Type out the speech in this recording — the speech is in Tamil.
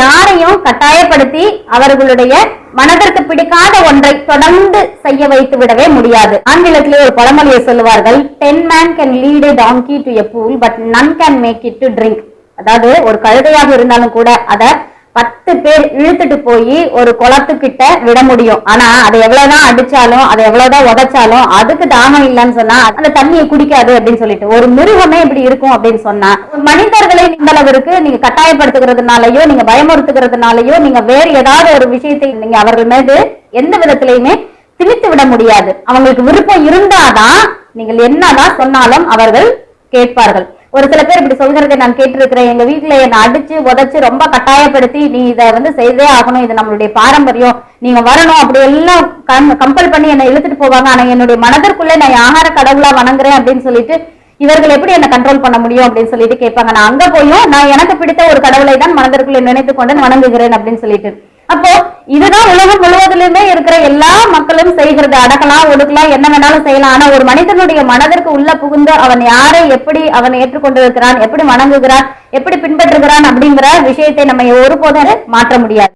யாரையும் கட்டாயப்படுத்தி அவர்களுடைய மனதிற்கு பிடிக்காத ஒன்றை தொடர்ந்து செய்ய வைத்து விடவே முடியாது. ஆங்கிலத்திலே ஒரு பழமொழியை சொல்லுவார்கள், 10 men can lead a donkey to a pool but none can make it to drink. அதாவது ஒரு கழுதையாக இருந்தாலும் கூட அத 10 பேர் இழுத்துட்டு போய் ஒரு குளத்துக்கிட்ட விட முடியும். ஆனா அதை எவ்வளவுதான் அடிச்சாலும் அதை எவ்வளவுதான் உதைச்சாலும் அதுக்கு தாகம் இல்லைன்னு சொன்னா அந்த தண்ணியை குடிக்காது அப்படின்னு சொல்லிட்டு ஒரு மிருகமே இப்படி இருக்கும் அப்படின்னு சொன்னா, மனிதர்களை இந்த அளவிற்கு நீங்க கட்டாயப்படுத்துகிறதுனாலயோ நீங்க பயமுறுத்துகிறதுனாலயோ நீங்க வேறு ஏதாவது ஒரு விஷயத்தை நீங்க அவர்கள் மீது எந்த விதத்திலையுமே திணித்து விட முடியாது. அவங்களுக்கு விருப்பம் இருந்தாதான் நீங்கள் என்னதான் சொன்னாலும் அவர்கள் கேட்பார்கள். ஒரு சில பேர் இப்படி சொல்கிறதை நான் கேட்டிருக்கிறேன். எங்க வீட்டுல என்னை அடிச்சு உதைச்சு ரொம்ப கட்டாயப்படுத்தி நீ இதை செய்தே ஆகணும், இது நம்மளுடைய பாரம்பரியம், நீங்க வரணும் அப்படி எல்லாம் கம்பல் பண்ணி என்னை இழுத்துட்டு போவாங்க. ஆனா என்னுடைய மனதிற்குள்ளே நான் ஆகார கடவுளா வணங்குறேன் அப்படின்னு சொல்லிட்டு இவர்கள் எப்படி என்ன கண்ட்ரோல் பண்ண முடியும் அப்படின்னு சொல்லிட்டு கேட்பாங்க. நான் அங்க போயும் நான் எனக்கு பிடித்த ஒரு கடவுளை தான் மனதிற்குள்ளே நினைத்து கொண்டு வணங்குகிறேன் அப்படின்னு சொல்லிட்டு. அப்போ இதுதான் உலகம் முழுவதிலுமே இருக்கிற எல்லா மக்களும் செய்கிறது. அடக்கலாம், ஒடுக்கலாம், என்ன வேணாலும் செய்யலாம். ஆனா ஒரு மனிதனுடைய மனதிற்கு உள்ள புகுந்து அவன் யாரை எப்படி அவன் ஏற்றுக்கொண்டிருக்கிறான், எப்படி வணங்குகிறான், எப்படி பின்பற்றுகிறான் அப்படிங்கிற விஷயத்தை நம்ம ஒருபோதும் மாற்ற முடியாது.